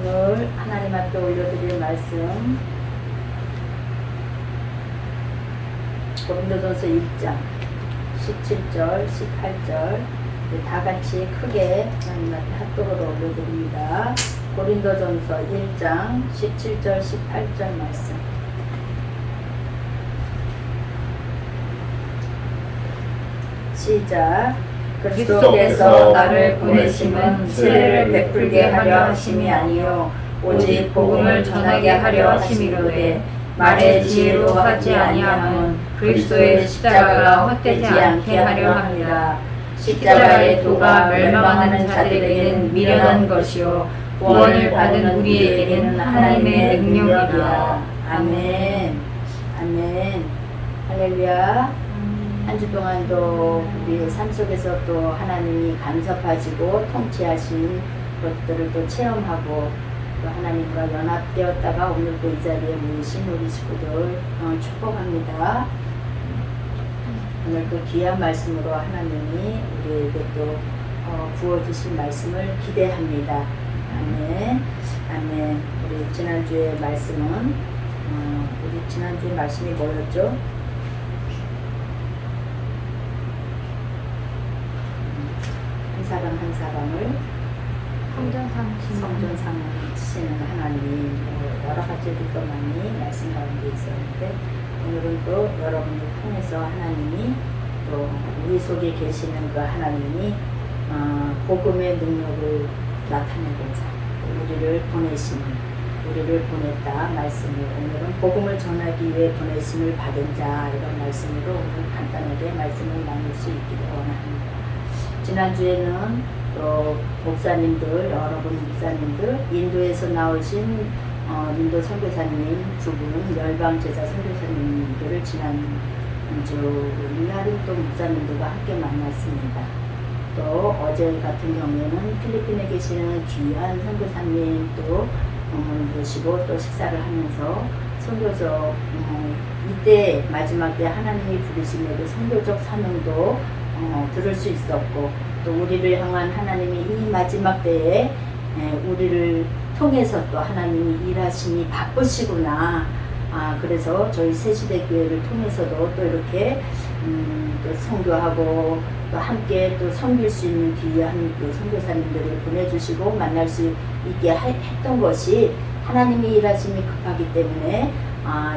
오늘 하나님 앞에 올려드릴 말씀 고린도전서 1장 17절 18절 다 같이 크게 하나님 앞에 합독으로 올려드립니다. 고린도전서 1장 17절 18절 말씀 시작. 그리스도께서 나를 보내심은 세례를 베풀게 하려 하심이 아니요 오직 복음을 전하게 하려 하심이로되 말의 지혜로 하지 아니함은 그리스도의 십자가가 헛되지 않게 하려 합니다. 십자가의 도가 멸망하는 자들에게는 미련한 것이요 구원을 받은 우리에게는 하나님의 능력이라. 아멘. 아멘. 할렐루야. 한 주 동안도 우리 삶 속에서 또 하나님이 간섭하시고 통치하신 것들을 또 체험하고 또 하나님과 연합되었다가 오늘 또 이 자리에 모이신 우리 식구들 축복합니다. 오늘 또 귀한 말씀으로 하나님이 우리에게 또 부어주신 말씀을 기대합니다. 아멘. 아멘. 우리 지난주에 말씀은 우리 지난주에 말씀이 뭐였죠? 한 사람을 성전 삼으시는 하나님 여러 가지를 또 많이 말씀 가운데 있었는데 오늘은 또 여러분을 통해서 하나님이 또 우리 속에 계시는 그 하나님이 복음의 능력을 나타내고자 우리를 보내시는 우리를 보냈다 말씀을 오늘은 복음을 전하기 위해 보내심을 받은 자 이런 말씀으로 오늘 간단하게 말씀을 나눌 수 있기를 원합니다. 지난주에는 또 목사님들, 여러분 목사님들, 인도에서 나오신 인도 선교사님 두 분, 열방제자 선교사님들을 지난주 이날은 또 목사님들과 함께 만났습니다. 또 어제 같은 경우에는 필리핀에 계시는 귀한 선교사님 또 모시고 또 식사를 하면서 선교적 이때 마지막 때 하나님이 부르심에도 선교적 사명도 들을 수 있었고 또 우리를 향한 하나님이 이 마지막 때에 우리를 통해서 또 하나님이 일하심이 바쁘시구나. 그래서 저희 새시대 교회를 통해서도 또 이렇게 또 선교하고 또 함께 또 섬길 수 있는 귀한 그 선교사님들을 보내주시고 만날 수 있게 했던 것이 하나님이 일하심이 급하기 때문에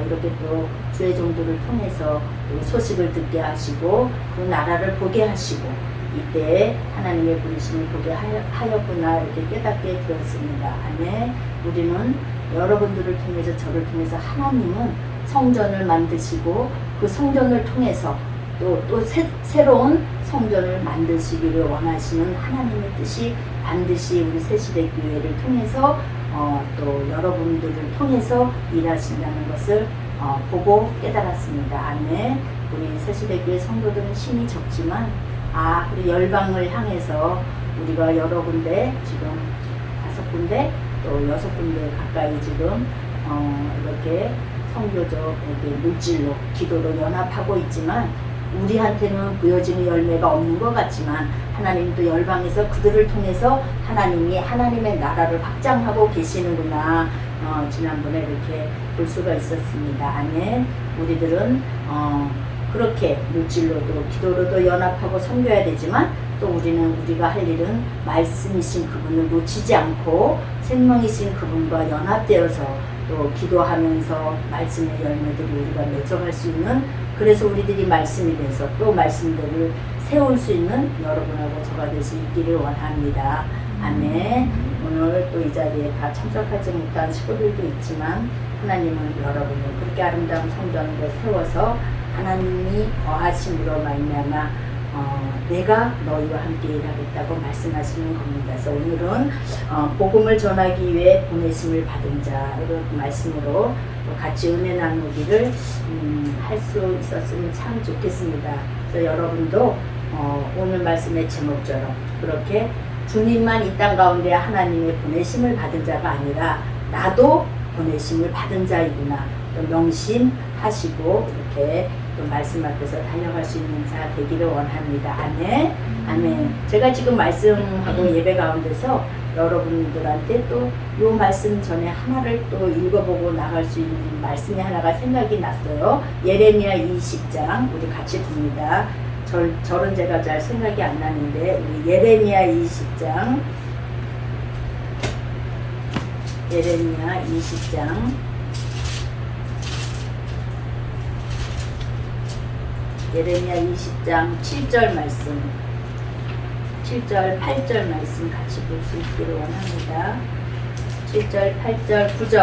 이렇게 또 주의 종들을 통해서 또 소식을 듣게 하시고 그 나라를 보게 하시고 이때 하나님의 부르심을 보게 하였구나 이렇게 깨닫게 되었습니다. 아멘. 우리는 여러분들을 통해서 저를 통해서 하나님은 성전을 만드시고 그 성전을 통해서 또 새로운 성전을 만드시기를 원하시는 하나님의 뜻이 반드시 우리 새시대 교회를 통해서 또 여러분들을 통해서 일하신다는 것을 보고 깨달았습니다. 아멘. 우리 새시대교회 성도들은 힘이 적지만 우리 열방을 향해서 우리가 여러 군데 지금 5군데 또 6군데 가까이 지금 이렇게 성교적 물질로 기도로 연합하고 있지만 우리한테는 보여지는 열매가 없는 것 같지만 하나님도 열방에서 그들을 통해서 하나님이 하나님의 나라를 확장하고 계시는구나 지난번에 이렇게 볼 수가 있었습니다. 아멘. 우리들은 그렇게 물질로도 기도로도 연합하고 섬겨야 되지만 또 우리가 할 일은 말씀이신 그분을 놓치지 않고 생명이신 그분과 연합되어서 또 기도하면서 말씀의 열매들을 우리가 맺어갈 수 있는 그래서 우리들이 말씀이 돼서 또 말씀들을 세울 수 있는 여러분하고 저가 될 수 있기를 원합니다. 아멘. 오늘 또 이 자리에 다 참석하지 못한 식구들도 있지만 하나님은 여러분을 그렇게 아름다운 성전으로 세워서 하나님이 거하심으로 말미암아 내가 너희와 함께 일하겠다고 말씀하시는 겁니다. 그래서 오늘은 복음을 전하기 위해 보내심을 받은 자 이런 말씀으로 같이 은혜 나누기를 할 수 있었으면 참 좋겠습니다. 그래서 여러분도 오늘 말씀의 제목처럼 그렇게 주님만 이 땅 가운데 하나님의 보내심을 받은 자가 아니라 나도 보내심을 받은 자이구나 또 명심하시고 이렇게 또 말씀 앞에서 달려갈 수 있는 자 되기를 원합니다. 아멘. 아멘. 제가 지금 말씀하고 예배 가운데서 여러분들한테 또 요 말씀 전에 하나를 또 읽어보고 나갈 수 있는 말씀이 하나가 생각이 났어요. 예레미야 20장 우리 같이 봅니다. 절은 제가 잘 생각이 안 나는데 우리 예레미야 20장 예레미야 20장 예레미야 20장 7절 말씀 7절 8절 말씀 같이 볼 수 있기를 원합니다. 7절 8절 9절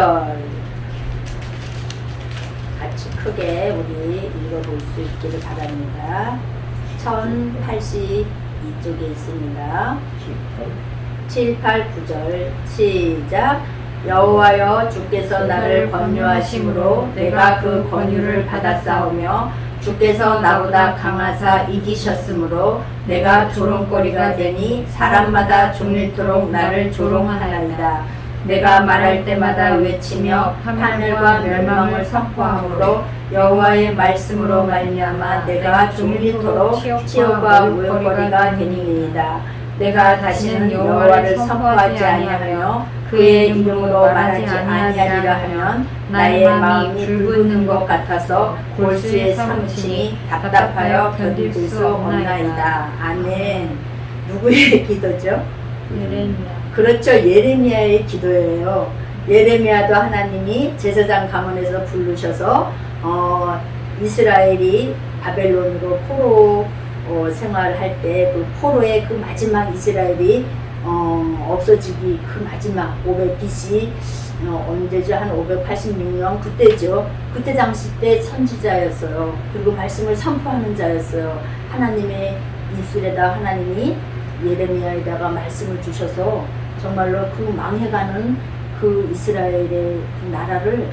같이 크게 우리 읽어볼 수 있기를 바랍니다. 1082쪽에 있습니다. 7, 8, 9절 시작. 여호와여 주께서 나를 권유하심으로 내가 그 권유를 받았사오며 주께서 나보다 강하사 이기셨으므로 내가 조롱거리가 되니 사람마다 종일토록 나를 조롱하나이다. 내가 말할 때마다 외치며 하늘과 멸망을 선포하므로 여호와의 말씀으로 말미암아 내가 종일토록 치욕과 모욕거리가 되니이다. 내가 다시는 여호와를 선포하지 아니하며 그의 이름으로 말하지 아니하리라 하면 나의 마음이 불붙는 것 같아서 골수의 사무치니 답답하여 견딜 수 없나이다. 아멘. 누구의 기도죠? 예레미야. 그렇죠. 예레미야의 기도예요. 예레미야도 하나님이 제사장 가문에서 부르셔서 이스라엘이 바벨론으로 포로 생활할 때 그 포로의 그 마지막 이스라엘이 없어지기 그 마지막 500 BC 언제죠? 한 586년 그때죠. 그때 당시 때 선지자였어요. 그리고 말씀을 선포하는 자였어요. 하나님의 입술에다 하나님이 예레미야에다가 말씀을 주셔서 정말로 그 망해가는 그 이스라엘의 그 나라를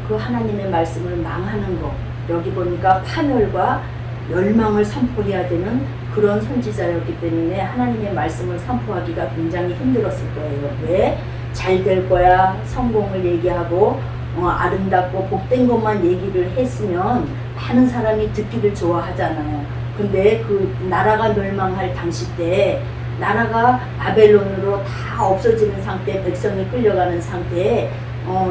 그 하나님의 말씀을 망하는 거 여기 보니까 파멸과 멸망을 선포해야 되는 그런 선지자였기 때문에 하나님의 말씀을 선포하기가 굉장히 힘들었을 거예요. 왜? 잘 될 거야 성공을 얘기하고 아름답고 복된 것만 얘기를 했으면 많은 사람이 듣기를 좋아하잖아요. 근데 그 나라가 멸망할 당시 때 나라가 바벨론으로 다 없어지는 상태, 백성이 끌려가는 상태에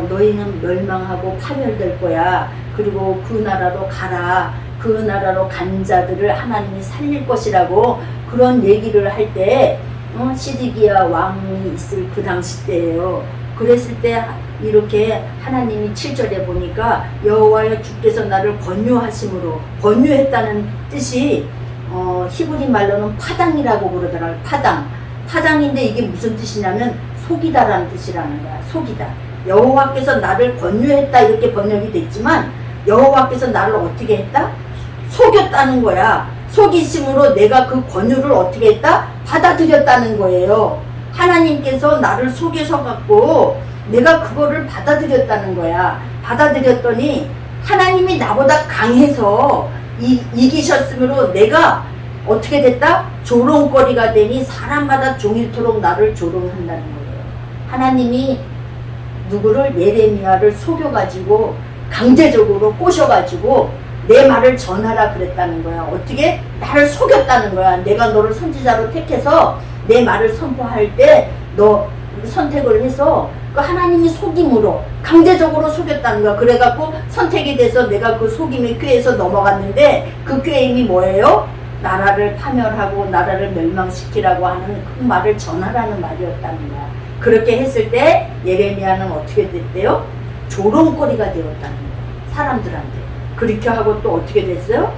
너희는 멸망하고 파멸될 거야. 그리고 그 나라로 가라. 그 나라로 간 자들을 하나님이 살릴 것이라고 그런 얘기를 할 때 시드기야 왕이 있을 그 당시 때예요. 그랬을 때 이렇게 하나님이 7절에 보니까 여호와여 주께서 나를 권유하심으로 권유했다는 뜻이 히브리 말로는 파당이라고 그러더라고요. 파당인데 이게 무슨 뜻이냐면 속이다라는 뜻이라는 거야. 속이다. 여호와께서 나를 권유했다 이렇게 번역이 됐지만 여호와께서 나를 어떻게 했다? 속였다는 거야. 속이심으로 내가 그 권유를 어떻게 했다? 받아들였다는 거예요. 하나님께서 나를 속여서 갖고 내가 그거를 받아들였다는 거야. 받아들였더니 하나님이 나보다 강해서 이기셨으므로 내가 어떻게 됐다? 조롱거리가 되니 사람마다 종일토록 나를 조롱한다는 거예요. 하나님이 누구를? 예레미야를 속여가지고 강제적으로 꼬셔가지고 내 말을 전하라 그랬다는 거야. 어떻게? 나를 속였다는 거야. 내가 너를 선지자로 택해서 내 말을 선포할 때 너 선택을 해서 그 하나님이 속임으로 강제적으로 속였다는 거야. 그래갖고 선택이 돼서 내가 그 속임의 꾀에서 넘어갔는데 그 꾀임이 뭐예요? 나라를 파멸하고 나라를 멸망시키라고 하는 그 말을 전하라는 말이었다는 거야. 그렇게 했을 때 예레미야는 어떻게 됐대요? 조롱거리가 되었다는 거야. 사람들한테. 그렇게 하고 또 어떻게 됐어요?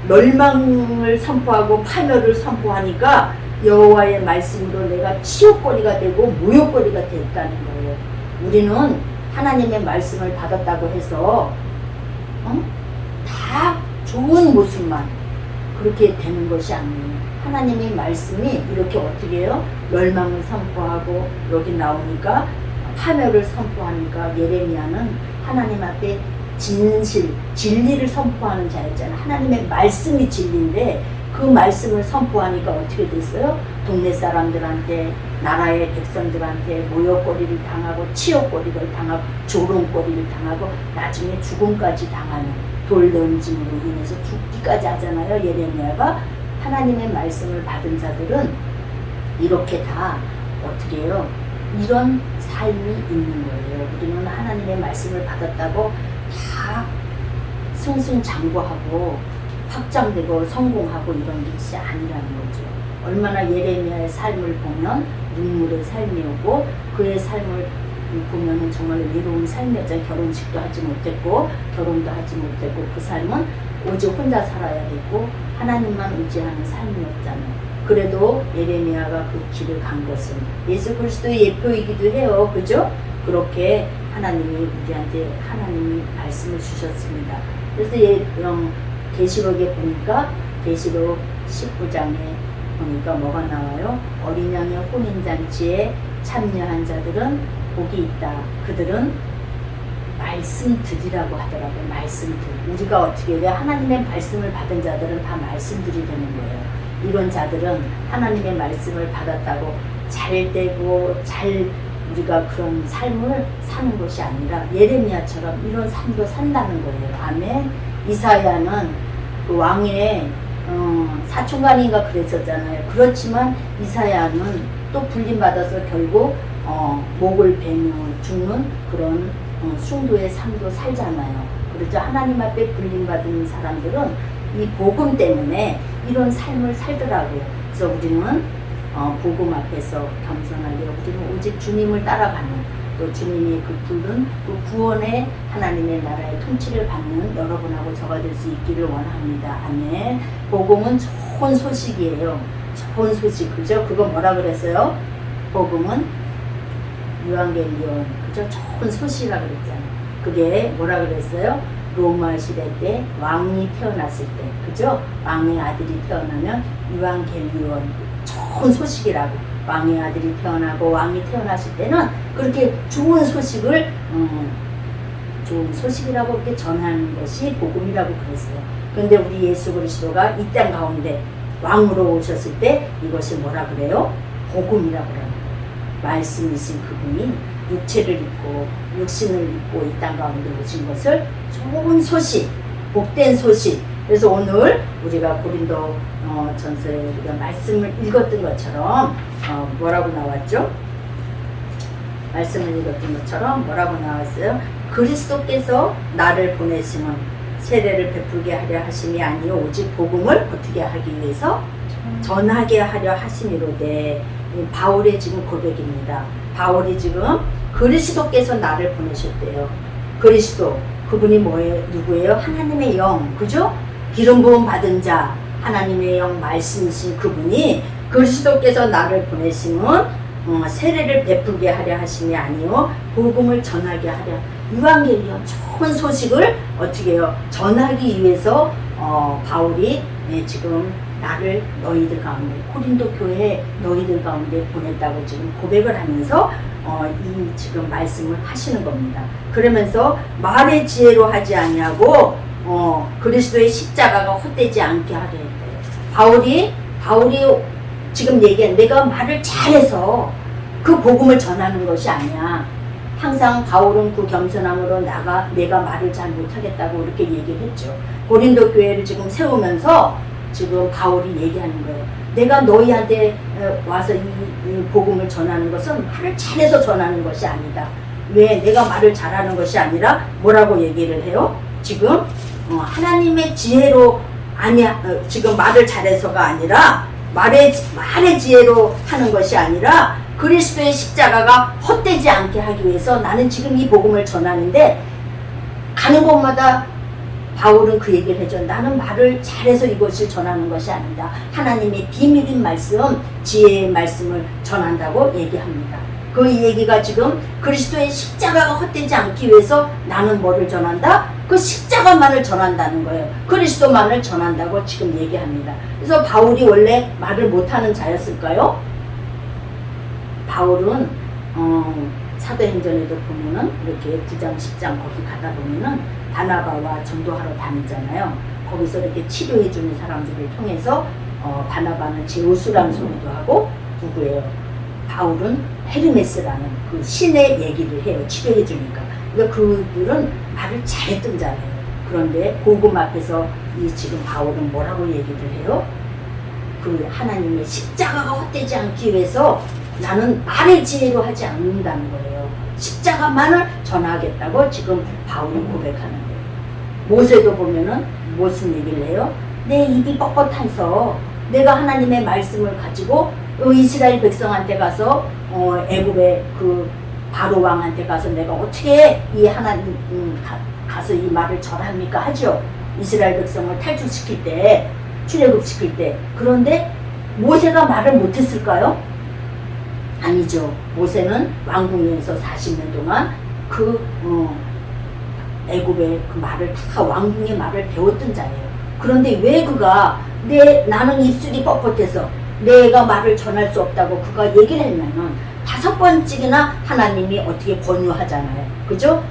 멸망을 선포하고 파멸을 선포하니까 여호와의 말씀으로 내가 치욕거리가 되고 모욕거리가 됐다는 거예요. 우리는 하나님의 말씀을 받았다고 해서 다 좋은 모습만 그렇게 되는 것이 아니에요. 하나님의 말씀이 이렇게 어떻게 해요? 멸망을 선포하고 여기 나오니까 파멸을 선포하니까 예레미야는 하나님 앞에 진리를 선포하는 자였잖아. 하나님의 말씀이 진리인데 그 말씀을 선포하니까 어떻게 됐어요? 동네 사람들한테, 나라의 백성들한테 모욕거리를 당하고 치욕거리를 당하고 조롱거리를 당하고 나중에 죽음까지 당하는 돌 던짐으로 인해서 죽기까지 하잖아요. 예레미야가 하나님의 말씀을 받은 자들은 이렇게 다 어떻게 해요? 이런 삶이 있는 거예요. 우리는 하나님의 말씀을 받았다고 다 승승장구하고 확장되고 성공하고 이런 것이 아니라는 거죠. 얼마나 예레미야의 삶을 보면 눈물의 삶이었고 그의 삶을 보면은 정말 외로운 삶이었죠. 결혼식도 하지 못했고 결혼도 하지 못했고 그 삶은 오직 혼자 살아야 됐고 하나님만 의지하는 삶이었잖아요. 그래도 예레미야가 그 길을 간 것은 예수 그리스도의 예표이기도 해요. 그죠? 그렇게 하나님이 우리한테 하나님이 말씀을 주셨습니다. 그래서 계시록에 보니까 계시록 19장에 보니까 뭐가 나와요? 어린 양의 혼인잔치에 참여한 자들은 복이 있다. 그들은 말씀 들이라고 하더라고요. 말씀 들. 우리가 어떻게 해야 하나님의 말씀을 받은 자들은 다 말씀들이 되는 거예요. 이런 자들은 하나님의 말씀을 받았다고 잘 되고 잘 우리가 그런 삶을 사는 것이 아니라 예레미야처럼 이런 삶도 산다는 거예요. 아멘. 이사야는 그 왕의 사촌간인가 그랬었잖아요. 그렇지만 이사야는 또 불림받아서 결국 목을 베며 죽는 그런 숭도의 삶도 살잖아요. 그렇죠. 하나님 앞에 불림받은 사람들은 이 복음 때문에 이런 삶을 살더라고요. 그래서 우리는 복음 앞에서 겸손하게 우리는 오직 주님을 따라가는 또 주님이 그 부른 그 구원의 하나님의 나라의 통치를 받는 여러분하고 저가 될 수 있기를 원합니다. 아멘. 복음은 좋은 소식이에요. 좋은 소식. 그죠? 그거 뭐라 그랬어요? 복음은 유앙겔리온. 그죠? 좋은 소식이라고 그랬잖아요. 그게 뭐라 그랬어요? 로마 시대 때 왕이 태어났을 때, 그죠? 왕의 아들이 태어나면 유앙겔리온, 좋은 소식이라고. 왕의 아들이 태어나고 왕이 태어났을 때는 그렇게 좋은 소식을 좋은 소식이라고 그렇게 전하는 것이 복음이라고 그랬어요. 그런데 우리 예수 그리스도가 이 땅 가운데 왕으로 오셨을 때 이것이 뭐라 그래요? 복음이라고 그래요. 말씀이신 그분이 육체를 입고 육신을 입고 이 땅 가운데 오신 것을 좋은 소식, 복된 소식. 그래서 오늘 우리가 고린도 전서에 우리가 말씀을 읽었던 것처럼 뭐라고 나왔죠? 말씀을 읽었던 것처럼 뭐라고 나왔어요? 그리스도께서 나를 보내심은 세례를 베풀게 하려 하심이 아니요 오직 복음을 어떻게 하기 위해서 전하게 하려 하심이로되. 바울의 지금 고백입니다. 바울이 지금 그리스도께서 나를 보내셨대요. 그리스도 그분이 뭐예요? 누구예요? 하나님의 영, 그죠? 기름 부음 받은 자, 하나님의 영 말씀이신 그분이 그리스도께서 나를 보내심은 세례를 베풀게 하려 하심이 아니요 복음을 전하게 하려. 유앙겔리온 좋은 소식을 어떻게 해요? 전하기 위해서 바울이 지금 나를 너희들 가운데 고린도 교회에 너희들 가운데 보냈다고 지금 고백을 하면서 이 지금 말씀을 하시는 겁니다. 그러면서 말의 지혜로 하지 아니하고 그리스도의 십자가가 헛되지 않게 하려 했대요. 바울이 지금 얘기한 내가 말을 잘해서 그 복음을 전하는 것이 아니야. 항상 바울은 그 겸손함으로 내가 말을 잘 못하겠다고 이렇게 얘기를 했죠. 고린도 교회를 지금 세우면서 지금 바울이 얘기하는 거예요. 내가 너희한테 와서 이 복음을 전하는 것은 말을 잘해서 전하는 것이 아니다. 왜? 내가 말을 잘하는 것이 아니라 뭐라고 얘기를 해요? 지금 하나님의 지혜로 아니야. 지금 말을 잘해서가 아니라 말의 지혜로 하는 것이 아니라 그리스도의 십자가가 헛되지 않게 하기 위해서 나는 지금 이 복음을 전하는데 가는 곳마다 바울은 그 얘기를 해줘. 나는 말을 잘해서 이것을 전하는 것이 아니다. 하나님의 비밀인 말씀, 지혜의 말씀을 전한다고 얘기합니다. 그 얘기가 지금 그리스도의 십자가가 헛되지 않기 위해서 나는 뭐를 전한다? 그 십자가만을 전한다는 거예요. 그리스도만을 전한다고 지금 얘기합니다. 그래서 바울이 원래 말을 못하는 자였을까요? 바울은 사도행전에도 보면은 이렇게 9장 10장 거기 가다 보면은 바나바와 전도하러 다니잖아요. 거기서 이렇게 치료해주는 사람들을 통해서 바나바는 제우스라는 소리도 하고 누구예요? 바울은 헤르메스라는 그 신의 얘기를 해요. 치료해주니까. 그러니까 그들은 말을 잘했던 자예요. 그런데 복음 앞에서 이 지금 바울은 뭐라고 얘기를 해요? 그 하나님의 십자가가 헛되지 않기 위해서 나는 말의 지혜로 하지 않는다는 거예요. 십자가만을 전하겠다고 지금 바울이 고백하는 거예요. 모세도 보면은 무슨 얘기를 해요? 내 입이 뻣뻣해서 내가 하나님의 말씀을 가지고 이스라엘 백성한테 가서 애굽의 그 바로 왕한테 가서 내가 어떻게 이 하나님 가서 이 말을 전합니까 하죠. 이스라엘 백성을 탈출시킬 때, 출애굽시킬 때. 그런데 모세가 말을 못했을까요? 아니죠. 모세는 왕궁에서 40년 동안 애굽의 그 말을 다 왕궁의 말을 배웠던 자예요. 그런데 왜 그가 나는 입술이 뻣뻣해서 내가 말을 전할 수 없다고 그가 얘기를 했냐면 5번씩이나 하나님이 어떻게 권유하잖아요. 그죠?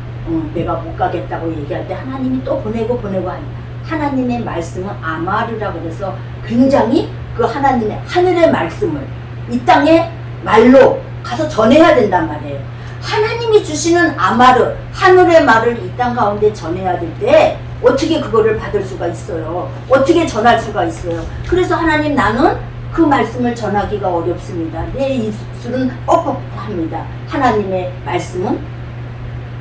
내가 못 가겠다고 얘기할 때 하나님이 또 보내고 합니다. 하나님의 말씀은 아마르라고 그래서 굉장히 그 하나님의 하늘의 말씀을 이 땅에 말로 가서 전해야 된단 말이에요. 하나님이 주시는 아마르, 하늘의 말을 이 땅 가운데 전해야 될 때 어떻게 그거를 받을 수가 있어요? 어떻게 전할 수가 있어요? 그래서 하나님 나는 그 말씀을 전하기가 어렵습니다. 내 입술은 뻣뻣합니다. 하나님의 말씀은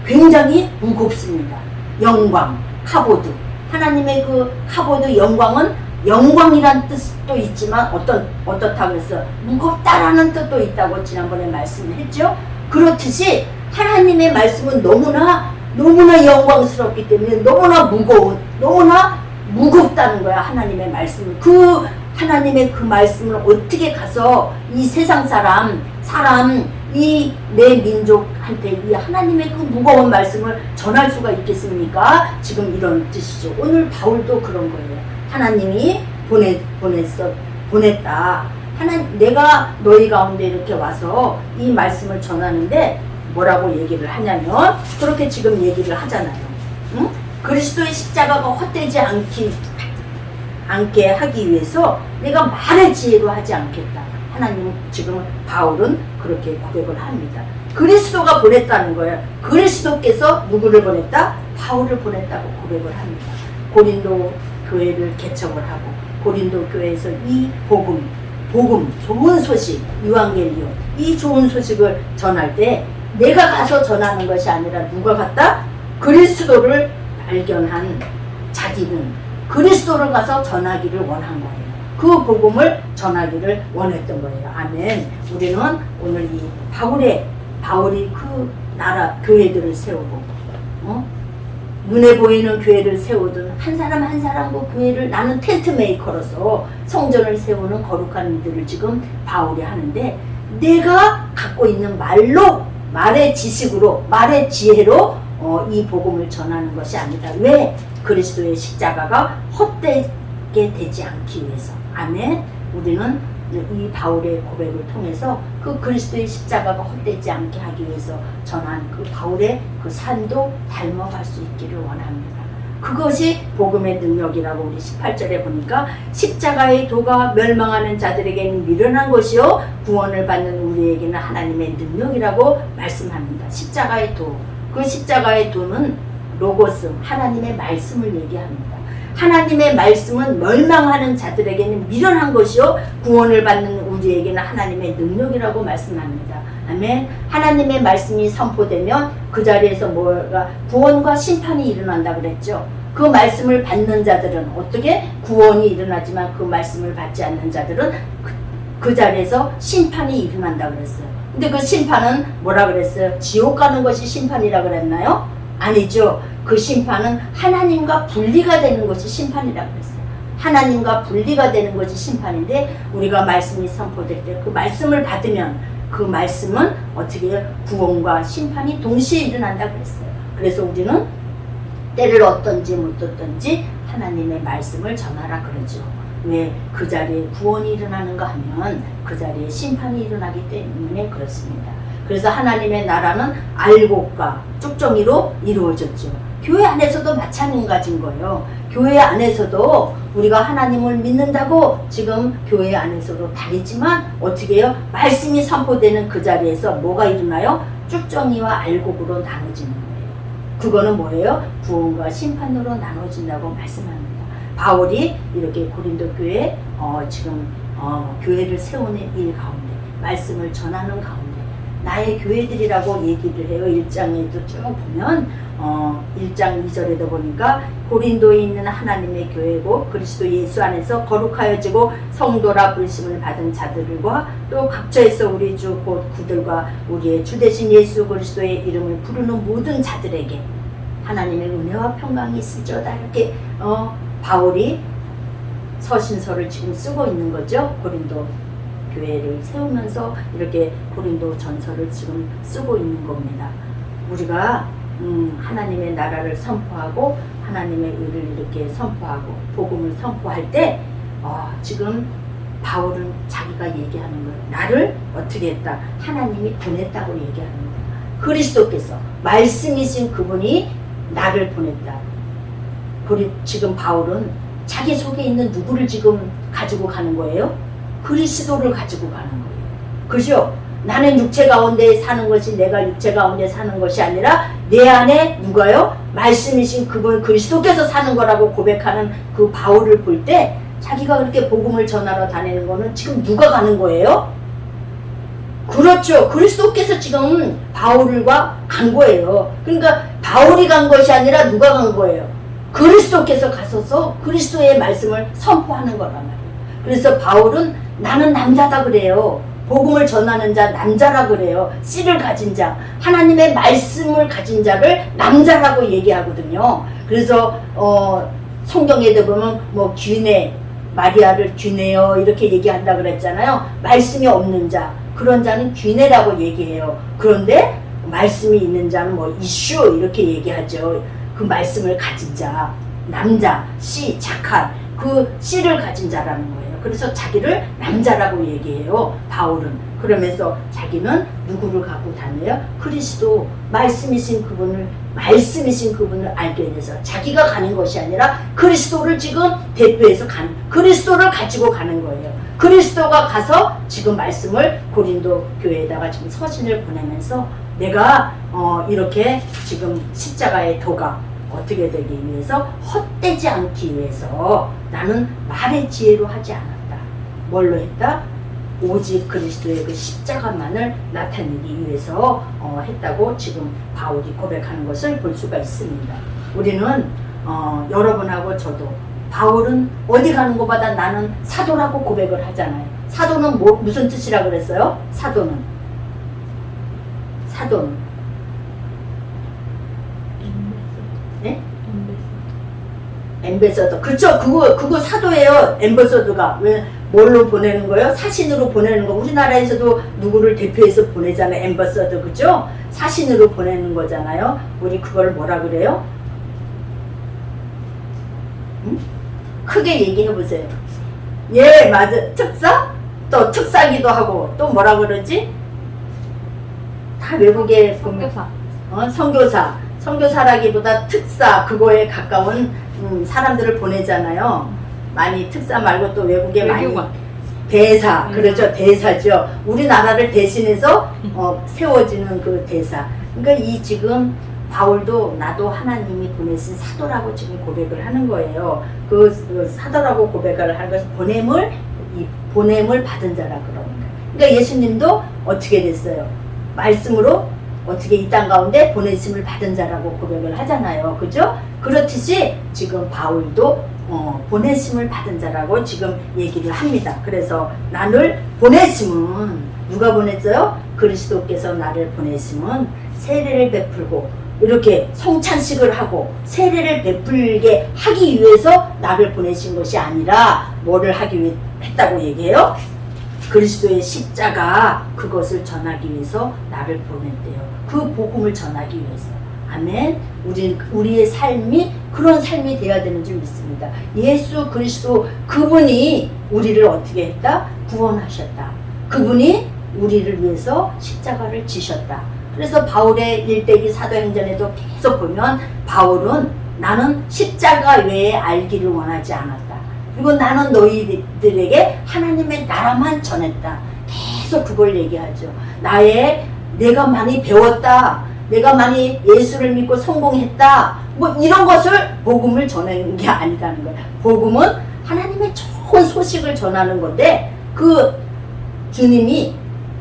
굉장히 무겁습니다. 영광, 카보드. 하나님의 그 카보드 영광은 영광이란 뜻도 있지만 어떻다고 해서 무겁다라는 뜻도 있다고 지난번에 말씀을 했죠. 그렇듯이 하나님의 말씀은 너무나 영광스럽기 때문에 너무나 무겁다는 거야. 하나님의 말씀은 그 하나님의 그 말씀을 어떻게 가서 이 세상 사람 이 내 민족한테 이 하나님의 그 무거운 말씀을 전할 수가 있겠습니까? 지금 이런 뜻이죠. 오늘 바울도 그런 거예요. 하나님이 보냈다. 내가 너희 가운데 이렇게 와서 이 말씀을 전하는데 뭐라고 얘기를 하냐면 그렇게 지금 얘기를 하잖아요. 응? 그리스도의 십자가가 헛되지 않게 하기 위해서 내가 말의 지혜로 하지 않겠다. 하나님 지금 바울은 그렇게 고백을 합니다. 그리스도가 보냈다는 거예요. 그리스도께서 누구를 보냈다? 바울을 보냈다고 고백을 합니다. 고린도 교회를 개척을 하고 고린도 교회에서 이 복음, 좋은 소식, 유앙겔리온, 이 좋은 소식을 전할 때 내가 가서 전하는 것이 아니라 누가 갔다? 그리스도를 발견한 자기는 그리스도를 가서 전하기를 원한 거예요. 그 복음을 전하기를 원했던 거예요. 아멘. 우리는 오늘 이 바울이 그 나라 교회들을 세우고 눈에 보이는 교회를 세우든 한 사람 한 사람 그 교회를 나는 텐트 메이커로서 성전을 세우는 거룩한 일들을 지금 바울이 하는데 내가 갖고 있는 말의 지식으로 말의 지혜로 이 복음을 전하는 것이 아니다. 왜? 그리스도의 십자가가 헛되게 되지 않기 위해서. 아멘. 우리는 이 바울의 고백을 통해서 그 그리스도의 십자가가 헛되지 않게 하기 위해서 전한 그 바울의 그 산도 닮아갈 수 있기를 원합니다. 그것이 복음의 능력이라고 우리 18절에 보니까 십자가의 도가 멸망하는 자들에게는 미련한 것이요 구원을 받는 우리에게는 하나님의 능력이라고 말씀합니다. 십자가의 도, 그 십자가의 도는 로고스, 하나님의 말씀을 얘기합니다. 하나님의 말씀은 멸망하는 자들에게는 미련한 것이요 구원을 받는 우리에게는 하나님의 능력이라고 말씀합니다. 아멘. 하나님의 말씀이 선포되면 그 자리에서 뭐가 구원과 심판이 일어난다 그랬죠. 그 말씀을 받는 자들은 어떻게 구원이 일어나지만 그 말씀을 받지 않는 자들은 그 자리에서 심판이 일어난다 그랬어요. 근데 그 심판은 뭐라 그랬어요? 지옥 가는 것이 심판이라 그랬나요? 아니죠. 그 심판은 하나님과 분리가 되는 것이 심판이라고 그랬어요. 하나님과 분리가 되는 것이 심판인데 우리가 말씀이 선포될 때 그 말씀을 받으면 그 말씀은 어떻게 구원과 심판이 동시에 일어난다고 그랬어요. 그래서 우리는 때를 얻든지 못 얻든지 하나님의 말씀을 전하라 그러죠. 왜 그 자리에 구원이 일어나는가 하면 그 자리에 심판이 일어나기 때문에 그렇습니다. 그래서 하나님의 나라는 알곡과 쭉정이로 이루어졌죠. 교회 안에서도 마찬가지인 거예요. 교회 안에서도 우리가 하나님을 믿는다고 지금 교회 안에서도 다니지만 어떻게 해요? 말씀이 선포되는 그 자리에서 뭐가 일어나요? 쭉정이와 알곡으로 나눠지는 거예요. 그거는 뭐예요? 구원과 심판으로 나눠진다고 말씀합니다. 바울이 이렇게 고린도 교회에 지금 교회를 세우는 일 가운데, 말씀을 전하는 가운데 나의 교회들이라고 얘기를 해요. 1장에도 쭉 보면 1장 2절에도 보니까 고린도에 있는 하나님의 교회고 그리스도 예수 안에서 거룩하여지고 성도라 부르심을 받은 자들과 또 각처에서 우리 주 곧 그들과 우리의 주 되신 예수 그리스도의 이름을 부르는 모든 자들에게 하나님의 은혜와 평강이 있을지어다. 이렇게 바울이 서신서를 지금 쓰고 있는 거죠. 고린도 교회를 세우면서 이렇게 고린도 전서를 지금 쓰고 있는 겁니다. 우리가 하나님의 나라를 선포하고 하나님의 의를 이렇게 선포하고 복음을 선포할 때 지금 바울은 자기가 얘기하는 거예요. 나를 어떻게 했다? 하나님이 보냈다고 얘기하는 거예요. 그리스도께서 말씀이신 그분이 나를 보냈다. 지금 바울은 자기 속에 있는 누구를 지금 가지고 가는 거예요? 그리스도를 가지고 가는 거예요. 그죠? 나는 육체 가운데 사는 것이 내가 육체 가운데 사는 것이 아니라 내 안에 누가요? 말씀이신 그분 그리스도께서 사는 거라고 고백하는 그 바울을 볼 때 자기가 그렇게 복음을 전하러 다니는 거는 지금 누가 가는 거예요? 그렇죠. 그리스도께서 지금 바울과 간 거예요. 그러니까 바울이 간 것이 아니라 누가 간 거예요? 그리스도께서 가서서 그리스도의 말씀을 선포하는 거란 말이에요. 그래서 바울은 나는 남자다 그래요. 복음을 전하는 자 남자라 그래요. 씨를 가진 자, 하나님의 말씀을 가진 자를 남자라고 얘기하거든요. 그래서 성경에도 보면 뭐 귀내, 마리아를 귀내요 이렇게 얘기한다 그랬잖아요. 말씀이 없는 자, 그런 자는 귀내라고 얘기해요. 그런데 말씀이 있는 자는 뭐 이슈 이렇게 얘기하죠. 그 말씀을 가진 자, 남자, 씨, 착한 그 씨를 가진 자라는 거예요. 그래서 자기를 남자라고 얘기해요. 바울은. 그러면서 자기는 누구를 갖고 다녀요? 그리스도, 말씀이신 그분을 알게 돼서 자기가 가는 것이 아니라 그리스도를 지금 대표해서 그리스도를 가지고 가는 거예요. 그리스도가 가서 지금 말씀을 고린도 교회에다가 지금 서신을 보내면서 내가 이렇게 지금 십자가의 도가 어떻게 되기 위해서 헛되지 않기 위해서 나는 말의 지혜로 하지 않았다. 뭘로 했다? 오직 그리스도의 그 십자가만을 나타내기 위해서 했다고 지금 바울이 고백하는 것을 볼 수가 있습니다. 우리는 여러분하고 저도 바울은 어디 가는 것보다 나는 사도라고 고백을 하잖아요. 사도는 무슨 뜻이라 그랬어요? 사도는 네? 엠베서더. 그쵸? 그거 사도예요. 엠베서더가. 왜, 뭘로 보내는 거예요? 사신으로 보내는 거. 우리나라에서도 누구를 대표해서 보내잖아요. 엠베서더. 그죠? 사신으로 보내는 거잖아요. 우리 그걸 뭐라 그래요? 응? 크게 얘기해 보세요. 예, 맞아. 특사? 또 특사기도 하고, 또 뭐라 그러지? 다 외국에 선교사. 선교사. 선교사라기보다 특사, 그거에 가까운 사람들을 보내잖아요. 많이 특사 말고 또 외국에 외교관. 많이 대사, 그렇죠. 대사죠. 우리나라를 대신해서 세워지는 그 대사. 그러니까 이 지금 바울도 나도 하나님이 보내신 사도라고 지금 고백을 하는 거예요. 그 사도라고 고백을 하는 것은 보냄을 받은 자라 그러는 거예요. 그러니까 예수님도 어떻게 됐어요? 말씀으로 어떻게 이 땅 가운데 보내심을 받은 자라고 고백을 하잖아요. 그죠? 그렇듯이 지금 바울도 보내심을 받은 자라고 지금 얘기를 합니다. 그래서 나를 보내심은 누가 보냈어요? 그리스도께서 나를 보내심은 세례를 베풀고 이렇게 성찬식을 하고 세례를 베풀게 하기 위해서 나를 보내신 것이 아니라 뭐를 하기 했다고 얘기해요? 그리스도의 십자가 그것을 전하기 위해서 나를 보냈대요. 그 복음을 전하기 위해서. 아멘. 우리의 삶이 그런 삶이 되어야 되는 줄 믿습니다. 예수 그리스도 그분이 우리를 어떻게 했다? 구원하셨다. 그분이 우리를 위해서 십자가를 지셨다. 그래서 바울의 일대기 사도행전에도 계속 보면 바울은 나는 십자가 외에 알기를 원하지 않았다. 그리고 나는 너희들에게 하나님의 나라만 전했다. 계속 그걸 얘기하죠. 내가 많이 배웠다. 내가 많이 예수를 믿고 성공했다. 뭐 이런 것을 복음을 전하는 게 아니라는 거예요. 복음은 하나님의 좋은 소식을 전하는 건데 그 주님이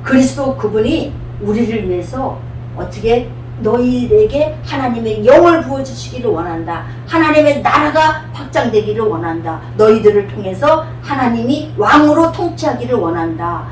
그리스도 그분이 우리를 위해서 어떻게 너희에게 하나님의 영을 부어주시기를 원한다. 하나님의 나라가 확장되기를 원한다. 너희들을 통해서 하나님이 왕으로 통치하기를 원한다.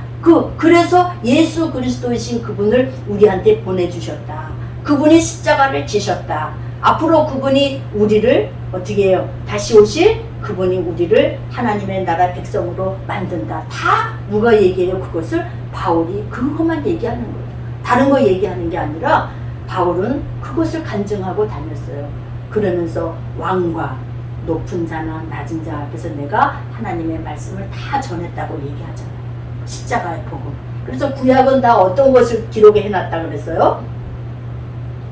그래서 예수 그리스도이신 그분을 우리한테 보내주셨다. 그분이 십자가를 지셨다. 앞으로 그분이 우리를 어떻게 해요? 다시 오실 그분이 우리를 하나님의 나라 백성으로 만든다. 다 누가 얘기해요? 그것을 바울이 그것만 얘기하는 거예요. 다른 거 얘기하는 게 아니라 바울은 그것을 간증하고 다녔어요. 그러면서 왕과 높은 자나 낮은 자 앞에서 내가 하나님의 말씀을 다 전했다고 얘기하잖아요. 십자가의 복음. 그래서 구약은 다 어떤 것을 기록해 놨다 그랬어요?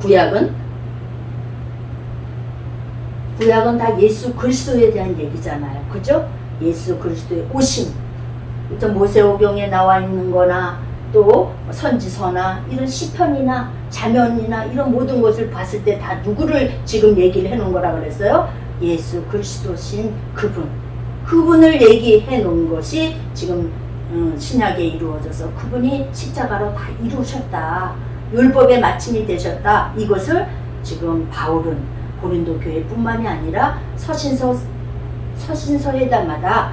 구약은 다 예수 그리스도에 대한 얘기잖아요. 그죠? 예수 그리스도의 오심. 또 모세오경에 나와 있는 거나 또 선지서나 이런 시편이나 자면이나 이런 모든 것을 봤을 때 다 누구를 지금 얘기를 해놓은 거라 그랬어요? 예수 그리스도신 그분을 얘기해 놓은 것이 지금 신약에 이루어져서 그분이 십자가로 다 이루셨다. 율법의 마침이 되셨다. 이것을 지금 바울은 고린도 교회뿐만이 아니라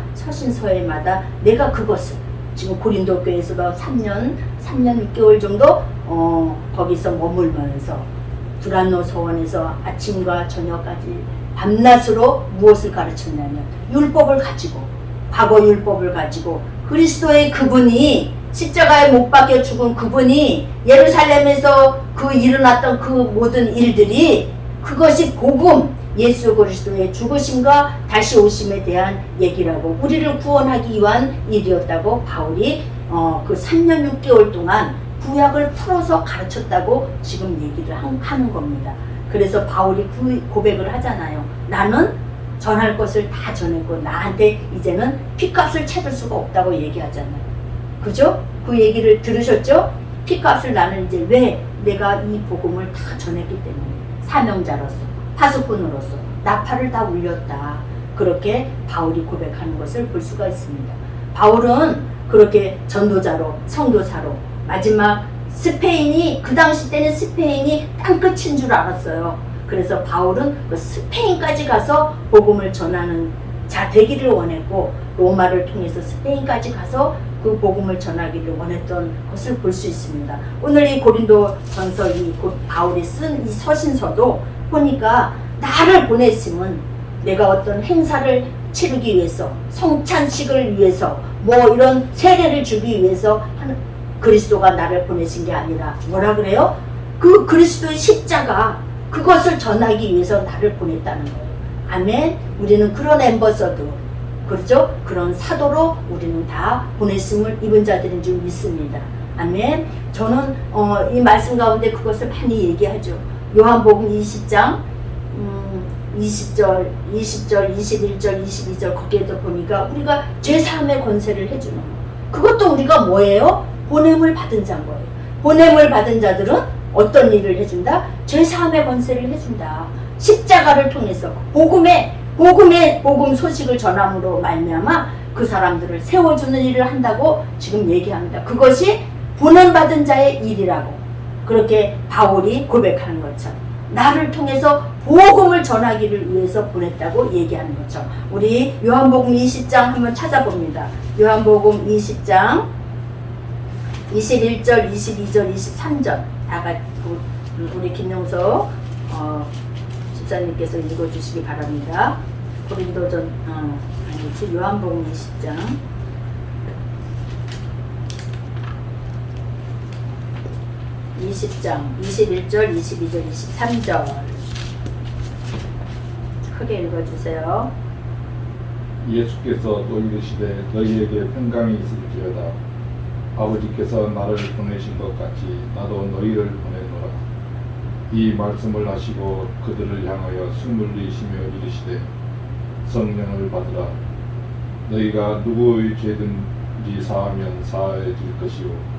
서신서에마다 내가 그것을 지금 고린도 교회에서도 3년 6개월 정도 거기서 머물면서 두란노 서원에서 아침과 저녁까지 밤낮으로 무엇을 가르쳤냐면 율법을 가지고 과거 율법을 가지고 그리스도의 그분이 십자가에 못 박혀 죽은 그분이 예루살렘에서 그 일어났던 그 모든 일들이 그것이 복음 예수 그리스도의 죽으심과 다시 오심에 대한 얘기라고 우리를 구원하기 위한 일이었다고 바울이 그 3년 6개월 동안 구약을 풀어서 가르쳤다고 지금 얘기를 하는 겁니다. 그래서 바울이 고백을 하잖아요. 나는 전할 것을 다 전했고 나한테 이제는 핏값을 찾을 수가 없다고 얘기하잖아요. 그죠? 그 얘기를 들으셨죠? 핏값을 나는 이제 왜 내가 이 복음을 다 전했기 때문에 사명자로서 파수꾼으로서 나팔을 다 울렸다. 그렇게 바울이 고백하는 것을 볼 수가 있습니다. 바울은 그렇게 전도자로 성도사로 마지막 스페인이 그 당시 때는 스페인이 땅끝인 줄 알았어요. 그래서 바울은 그 스페인까지 가서 복음을 전하는 자 되기를 원했고 로마를 통해서 스페인까지 가서 그 복음을 전하기를 원했던 것을 볼 수 있습니다. 오늘 이 고린도 전서 바울이 쓴 이 서신서도 보니까 나를 보냈으면 내가 어떤 행사를 치르기 위해서 성찬식을 위해서 뭐 이런 세례를 주기 위해서 그리스도가 나를 보내신 게 아니라 뭐라 그래요? 그 그리스도의 십자가 그것을 전하기 위해서 나를 보냈다는 거예요. 아멘. 우리는 그런 엠버서더 그렇죠? 그런 사도로 우리는 다 보냈음을 입은 자들인 줄 믿습니다. 아멘. 저는 이 말씀 가운데 그것을 많이 얘기하죠. 요한복음 20장 20절, 21절, 22절 거기에도 보니까 우리가 죄사함의 권세를 해주는 거. 그것도 우리가 뭐예요? 보냄을 받은 자인 거예요. 보냄을 받은 자들은 어떤 일을 해준다? 죄사함의 권세를 해준다. 십자가를 통해서 복음 소식을 전함으로 말미암아 그 사람들을 세워주는 일을 한다고 지금 얘기합니다. 그것이 보냄받은 자의 일이라고 그렇게 바울이 고백하는 것처럼 나를 통해서 복음을 전하기를 위해서 보냈다고 얘기하는 것처럼 우리 요한복음 20장 한번 찾아봅니다. 요한복음 20장 21절, 22절, 23절 다가 우리 김용석 집사님께서 읽어주시기 바랍니다. 고린도전 아니지 요한복음 20장 21절, 22절, 23절 크게 읽어주세요. 예수께서 또 이르시되 너희에게 평강이 있을지어다. 아버지께서 나를 보내신 것 같이 나도 너희를 보내노라. 이 말씀을 하시고 그들을 향하여 숨을 내쉬며 이르시되 성령을 받으라. 너희가 누구의 죄든지 사하면 사하여질 것이요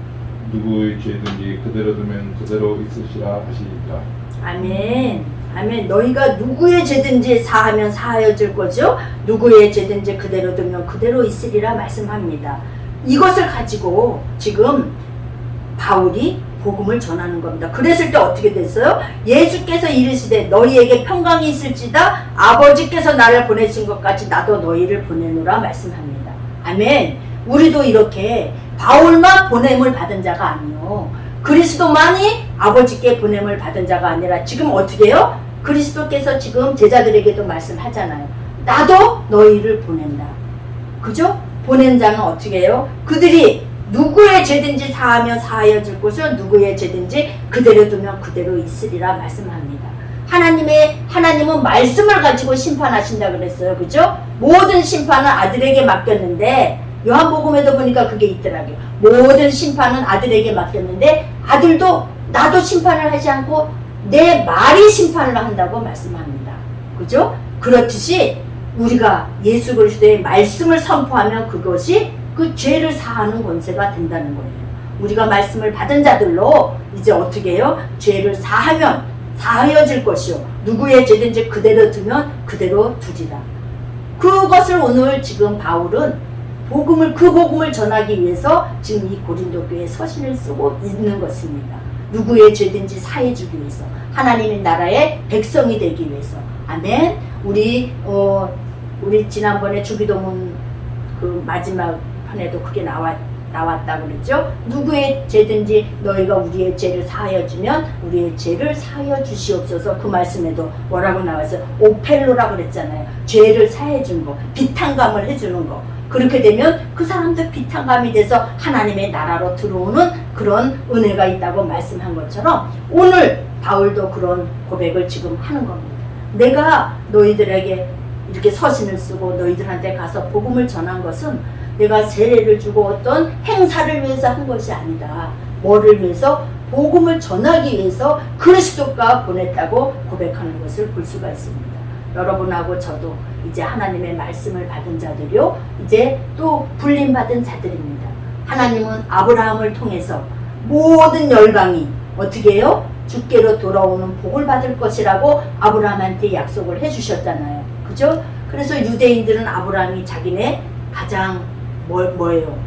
누구의 죄든지 그대로 두면 그대로 있으시라 하시니라. 아멘. 아멘. 너희가 누구의 죄든지 사하면 사하여질 거죠. 누구의 죄든지 그대로 두면 그대로 있으리라 말씀합니다. 이것을 가지고 지금 바울이 복음을 전하는 겁니다. 그랬을 때 어떻게 됐어요? 예수께서 이르시되 너희에게 평강이 있을지다 아버지께서 나를 보내신 것 같이 나도 너희를 보내노라 말씀합니다. 아멘. 우리도 이렇게 바울만 보냄을 받은 자가 아니요 그리스도만이 아버지께 보냄을 받은 자가 아니라 지금 어떻게 해요? 그리스도께서 지금 제자들에게도 말씀하잖아요. 나도 너희를 보낸다. 그죠? 보낸 자는 어떻게 해요? 그들이 누구의 죄든지 사하면 사하여질 것을 누구의 죄든지 그대로 두면 그대로 있으리라 말씀합니다. 하나님은 말씀을 가지고 심판하신다 그랬어요. 그죠? 모든 심판은 아들에게 맡겼는데 요한복음에도 보니까 그게 있더라고요. 모든 심판은 아들에게 맡겼는데 아들도 나도 심판을 하지 않고 내 말이 심판을 한다고 말씀합니다. 그죠? 그렇듯이 우리가 예수 그리스도의 말씀을 선포하면 그것이 그 죄를 사하는 권세가 된다는 거예요. 우리가 말씀을 받은 자들로 이제 어떻게 해요? 죄를 사하면 사하여질 것이요 누구의 죄든지 그대로 두면 그대로 두리라. 그것을 오늘 지금 바울은 그 복음을 전하기 위해서 지금 이 고린도 교회에 서신을 쓰고 있는 것입니다. 누구의 죄든지 사해주기 위해서 하나님의 나라의 백성이 되기 위해서. 아멘. 우리 지난번에 주기도문 그 마지막 편에도 그게 나왔다 그랬죠. 누구의 죄든지 너희가 우리의 죄를 사하여 주면 우리의 죄를 사하여 주시옵소서. 그 말씀에도 뭐라고 나와서 오펠로라 그랬잖아요. 죄를 사해 준 거, 비탄감을 해주는 거. 그렇게 되면 그 사람도 비탄감이 돼서 하나님의 나라로 들어오는 그런 은혜가 있다고 말씀한 것처럼 오늘 바울도 그런 고백을 지금 하는 겁니다. 내가 너희들에게 이렇게 서신을 쓰고 너희들한테 가서 복음을 전한 것은 내가 세례를 주고 어떤 행사를 위해서 한 것이 아니다. 뭐를 위해서? 복음을 전하기 위해서 그리스도가 보냈다고 고백하는 것을 볼 수가 있습니다. 여러분하고 저도 이제 하나님의 말씀을 받은 자들이요 이제 또 불림받은 자들입니다. 하나님은 아브라함을 통해서 모든 열방이 어떻게 해요? 주께로 돌아오는 복을 받을 것이라고 아브라함한테 약속을 해주셨잖아요. 그죠? 그래서 유대인들은 아브라함이 자기네 가장 뭐예요?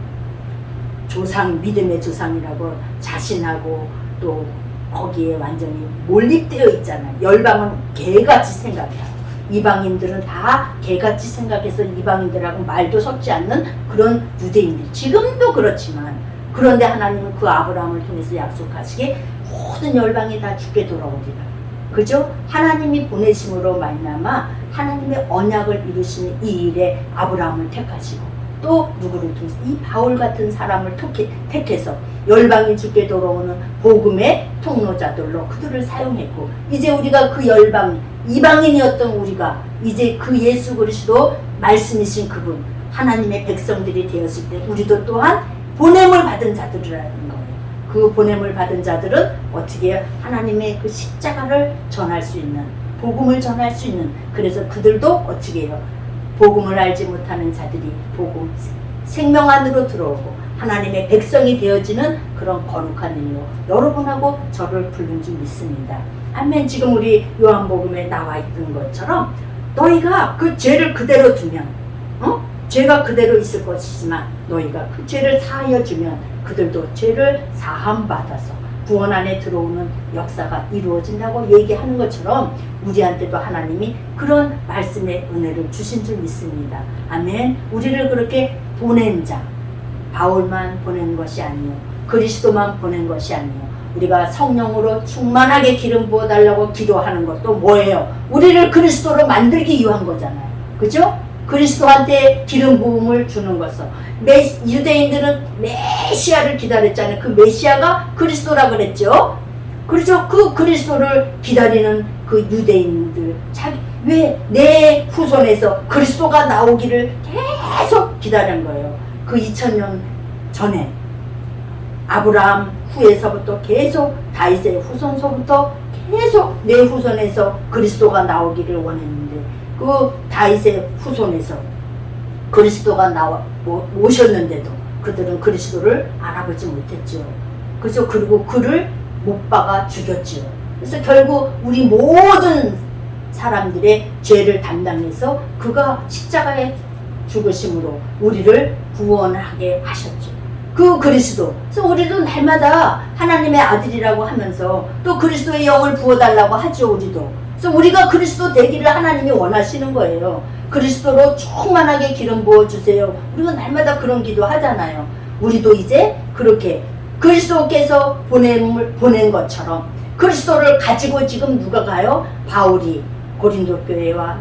믿음의 조상이라고 자신하고 또 거기에 완전히 몰입되어 있잖아요. 열방은 개같이 생각해요. 이방인들은 다 개같이 생각해서 이방인들하고 말도 섞지 않는 그런 유대인들. 지금도 그렇지만 그런데 하나님은 그 아브라함을 통해서 약속하시기에 모든 열방이 다 주께 돌아오리라. 그죠? 하나님이 보내심으로 말미암아 하나님의 언약을 이루시는 이 일에 아브라함을 택하시고 또 누구를 통해서 이 바울 같은 사람을 택해서 열방이 주께 돌아오는 복음의 통로자들로 그들을 사용했고 이제 우리가 그 열방 이방인이었던 우리가 이제 그 예수 그리스도 말씀이신 그분 하나님의 백성들이 되었을 때 우리도 또한 보냄을 받은 자들이라는 거예요. 그 보냄을 받은 자들은 어떻게 해요? 하나님의 그 십자가를 전할 수 있는 복음을 전할 수 있는 그래서 그들도 어떻게 해요? 복음을 알지 못하는 자들이 복음 생명 안으로 들어오고 하나님의 백성이 되어지는 그런 거룩한 일로 여러분하고 저를 부른 줄 믿습니다. 아멘. 지금 우리 요한복음에 나와 있던 것처럼 너희가 그 죄를 그대로 두면 죄가 그대로 있을 것이지만 너희가 그 죄를 사하여 주면 그들도 죄를 사함 받아서 구원 안에 들어오는 역사가 이루어진다고 얘기하는 것처럼 우리한테도 하나님이 그런 말씀의 은혜를 주신 줄 믿습니다. 아멘. 우리를 그렇게 보낸 자 바울만 보낸 것이 아니요 그리스도만 보낸 것이 아니요 우리가 성령으로 충만하게 기름 부어달라고 기도하는 것도 뭐예요? 우리를 그리스도로 만들기 위한 거잖아요. 그죠? 그리스도한테 기름 부음을 주는 것은 유대인들은 메시아를 기다렸잖아요. 그 메시아가 그리스도라 그랬죠. 그렇죠. 그 그리스도를 기다리는 그 유대인들 왜 내 후손에서 그리스도가 나오기를 계속 기다린 거예요. 그 2000년 전에 아브라함 후에서부터 계속 다윗의 후손서부터 계속 내 후손에서 그리스도가 나오기를 원했는데 그 다윗의 후손에서 그리스도가 오셨는데도 그들은 그리스도를 알아보지 못했죠. 그래서 그리고 그를 못 박아 죽였죠. 그래서 결국 우리 모든 사람들의 죄를 담당해서 그가 십자가에 죽으심으로 우리를 구원하게 하셨죠. 그 그리스도. 그래서 우리도 날마다 하나님의 아들이라고 하면서 또 그리스도의 영을 부어달라고 하죠. 우리도. 그래서 우리가 그리스도 되기를 하나님이 원하시는 거예요. 그리스도로 충만하게 기름 부어주세요. 우리가 날마다 그런 기도 하잖아요. 우리도 이제 그렇게 그리스도께서 보낸 것처럼 그리스도를 가지고 지금 누가 가요? 바울이 고린도 교회와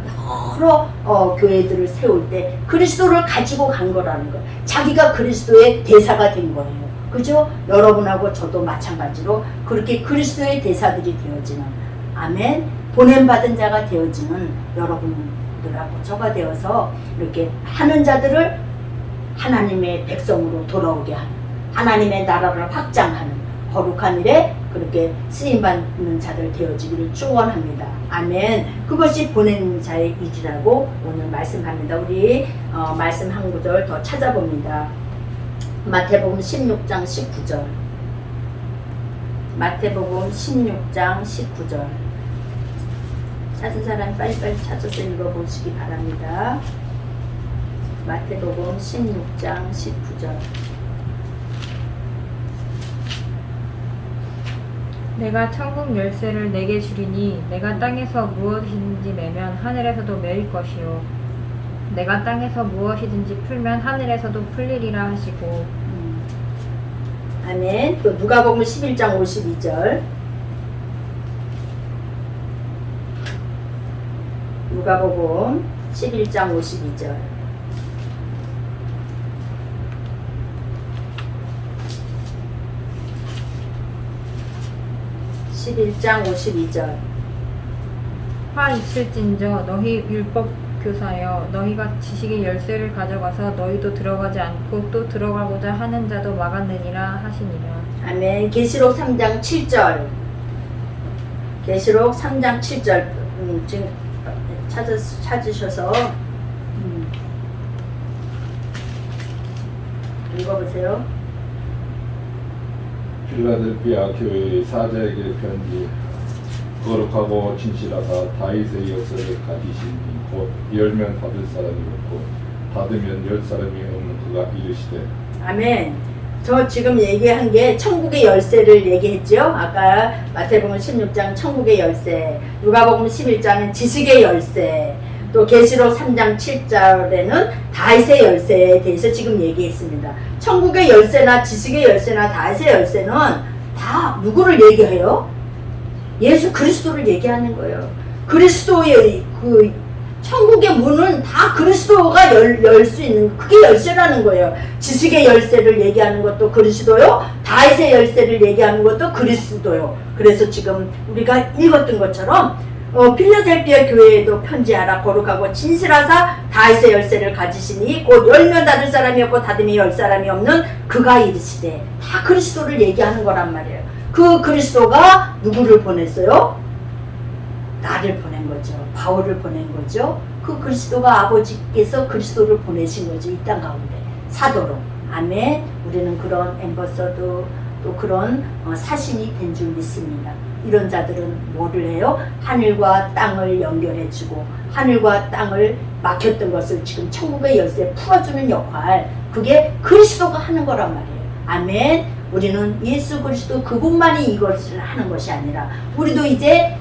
여러 교회들을 세울 때 그리스도를 가지고 간 거라는 거예요. 자기가 그리스도의 대사가 된 거예요. 그죠? 여러분하고 저도 마찬가지로 그렇게 그리스도의 대사들이 되어지는, 아멘, 보냄받은 자가 되어지는 여러분들하고 저가 되어서 이렇게 하는 자들을 하나님의 백성으로 돌아오게 하는, 하나님의 나라를 확장하는 거룩한 일에 그렇게 쓰임받는 자들 되어지기를 축원합니다. 아멘. 그것이 보낸 자의 일이라고 오늘 말씀합니다. 우리 말씀 한 구절 더 찾아봅니다. 마태복음 16장 19절. 마태복음 16장 19절. 찾은 사람 빨리빨리 찾아서 읽어보시기 바랍니다. 마태복음 16장 19절. 내가 천국 열쇠를 내게 주리니 내가 땅에서 무엇이든지 매면 하늘에서도 매일 것이요 내가 땅에서 무엇이든지 풀면 하늘에서도 풀리리라 하시고. 아멘. 또 누가복음 11장 52절. 누가복음 11장 52절. (11장 52절) 화 있을진저 너희 율법 교사여 너희가 지식의 열쇠를 가져가서 너희도 들어가지 않고 또 들어가고자 하는 자도 막았느니라 하시니라. 아멘. 계시록 3장 7절. 계시록 3장 7절. 지금 찾으셔서 읽어보세요. 필라델피아 교회의 사자에게 편지. 거룩하고 진실하사 다윗의 역사를 가지신 곧 열면 닫을 사람이 없고 닫으면 열 사람이 없는 그가 이르시되. 아멘. 저 지금 얘기한 게 천국의 열쇠를 얘기했죠. 아까 마태복음 16장 천국의 열쇠, 누가복음 11장은 지식의 열쇠, 또 계시록 3장 7절에는 다윗의 열쇠에 대해서 지금 얘기했습니다. 천국의 열쇠나 지식의 열쇠나 다윗의 열쇠는 다 누구를 얘기해요? 예수 그리스도를 얘기하는 거예요. 그리스도의 그 천국의 문은 다 그리스도가 열 수 있는, 그게 열쇠라는 거예요. 지식의 열쇠를 얘기하는 것도 그리스도요, 다윗의 열쇠를 얘기하는 것도 그리스도요. 그래서 지금 우리가 읽었던 것처럼 필라델피아 교회에도 편지하라. 거룩하고 진실하사 다윗의 열쇠를 가지시니 곧 열면 닫을 사람이 없고 닫으면 열 사람이 없는 그가 이르시되. 다 그리스도를 얘기하는 거란 말이에요. 그 그리스도가 누구를 보냈어요? 나를 보낸 거죠. 바울을 보낸 거죠. 그 그리스도가 아버지께서 그리스도를 보내신 거죠. 이 땅 가운데 사도로. 아멘. 우리는 그런 엠버서도 또 그런 사신이 된 줄 믿습니다. 이런 자들은 뭐를 해요? 하늘과 땅을 연결해주고 하늘과 땅을 막혔던 것을 지금 천국의 열쇠 풀어주는 역할, 그게 그리스도가 하는 거란 말이에요. 아멘. 우리는 예수 그리스도 그분만이 이것을 하는 것이 아니라 우리도 이제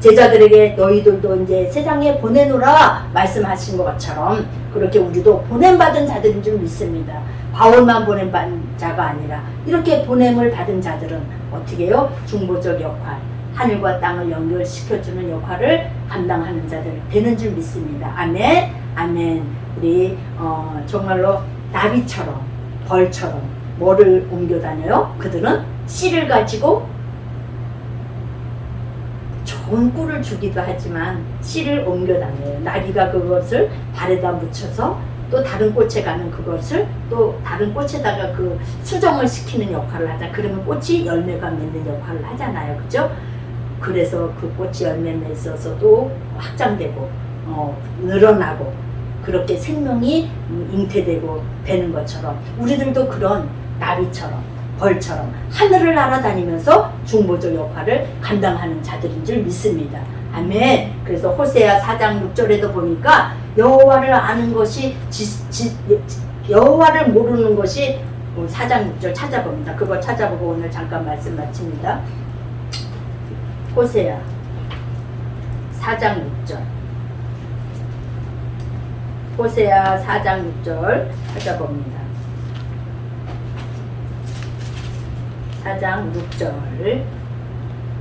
제자들에게 너희들도 이제 세상에 보내노라 말씀하신 것처럼 그렇게 우리도 보냄받은 자들인 줄 믿습니다. 바울만 보냄받은 자가 아니라 이렇게 보냄을 받은 자들은 어떻게 해요? 중보적 역할, 하늘과 땅을 연결시켜주는 역할을 감당하는 자들 되는 줄 믿습니다. 아멘. 아멘. 우리 정말로 나비처럼 벌처럼 뭐를 옮겨 다녀요? 그들은 씨를 가지고 좋은 꿀을 주기도 하지만 씨를 옮겨 다녀요. 나비가 그것을 발에다 묻혀서 또 다른 꽃에 가는 그것을 또 다른 꽃에다가 그 수정을 시키는 역할을 하자. 그러면 꽃이 열매가 맺는 역할을 하잖아요. 그죠? 그래서 그 꽃이 열매 맺어서도 확장되고 늘어나고 그렇게 생명이 잉태되고 되는 것처럼 우리들도 그런 나비처럼 벌처럼 하늘을 날아다니면서 중보적 역할을 감당하는 자들인 줄 믿습니다. 아멘. 그래서 호세아 4장 6절에도 보니까 여호와를 아는 것이 여호와를 모르는 것이 4장 6절 찾아봅니다. 그거 찾아보고 오늘 잠깐 말씀 마칩니다. 호세아 4장 6절. 호세아 4장 6절 찾아봅니다. 4장 6절.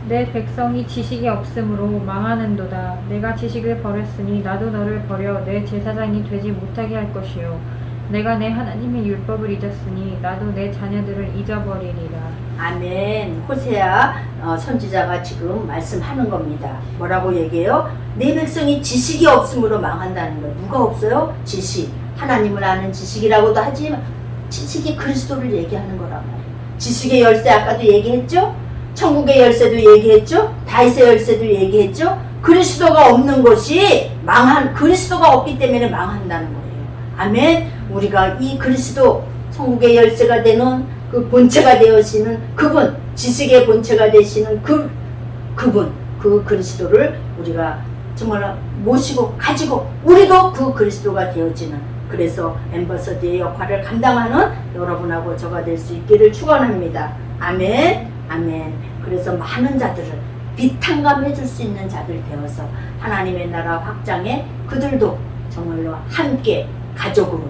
내 백성이 지식이 없으므로 망하는도다. 내가 지식을 버렸으니 나도 너를 버려 내 제사장이 되지 못하게 할 것이요. 내가 내 하나님의 율법을 잊었으니 나도 내 자녀들을 잊어버리리라. 아멘. 호세아 선지자가 지금 말씀하는 겁니다. 뭐라고 얘기해요? 내 백성이 지식이 없으므로 망한다는 거예요. 누가 없어요? 지식. 하나님을 아는 지식이라고도 하지만 지식이 그리스도를 얘기하는 거란 말이에요. 지식의 열쇠 아까도 얘기했죠? 천국의 열쇠도 얘기했죠? 다윗의 열쇠도 얘기했죠? 그리스도가 없는 것이 그리스도가 없기 때문에 망한다는 거예요. 아멘. 우리가 이 그리스도 천국의 열쇠가 되는 그 본체가 되어지는 그분, 지식의 본체가 되시는 그분, 그 그리스도를 우리가 정말 모시고 가지고 우리도 그 그리스도가 되어지는, 그래서 앰버서드의 역할을 감당하는 여러분하고 저가 될 수 있기를 축원합니다. 아멘. 아멘. 그래서 많은 자들을 비탄감해 줄 수 있는 자들 되어서 하나님의 나라 확장에 그들도 정말로 함께 가족으로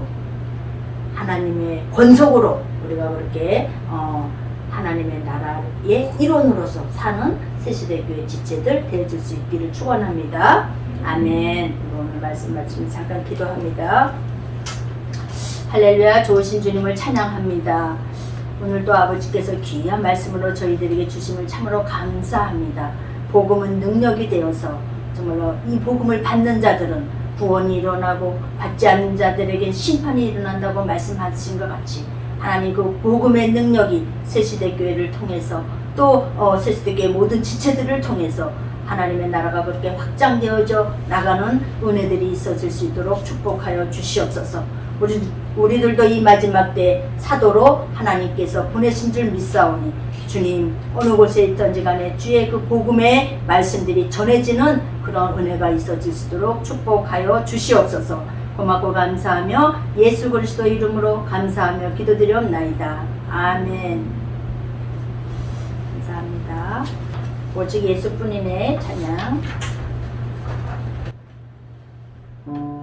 하나님의 권속으로 우리가 그렇게 하나님의 나라의 일원으로서 사는 새시대교회 지체들 되어줄 수 있기를 축원합니다. 아멘. 오늘 말씀 마치면 잠깐 기도합니다. 할렐루야. 좋으신 주님을 찬양합니다. 오늘도 아버지께서 귀한 말씀으로 저희들에게 주심을 참으로 감사합니다. 복음은 능력이 되어서 정말로 이 복음을 받는 자들은 구원이 일어나고 받지 않는 자들에게 심판이 일어난다고 말씀하신 것 같이 하나님 그 복음의 능력이 새시대교회를 통해서 또 새시대교회 모든 지체들을 통해서 하나님의 나라가 그렇게 확장되어져 나가는 은혜들이 있어질 수 있도록 축복하여 주시옵소서. 우리들도 이 마지막 때 사도로 하나님께서 보내신 줄 믿사오니 주님 어느 곳에 있든지 간에 주의 그 복음의 말씀들이 전해지는 그런 은혜가 있어질 수 있도록 축복하여 주시옵소서. 고맙고 감사하며 예수 그리스도 이름으로 감사하며 기도드리옵나이다. 아멘. 감사합니다. 오직 예수뿐이네. 찬양. 오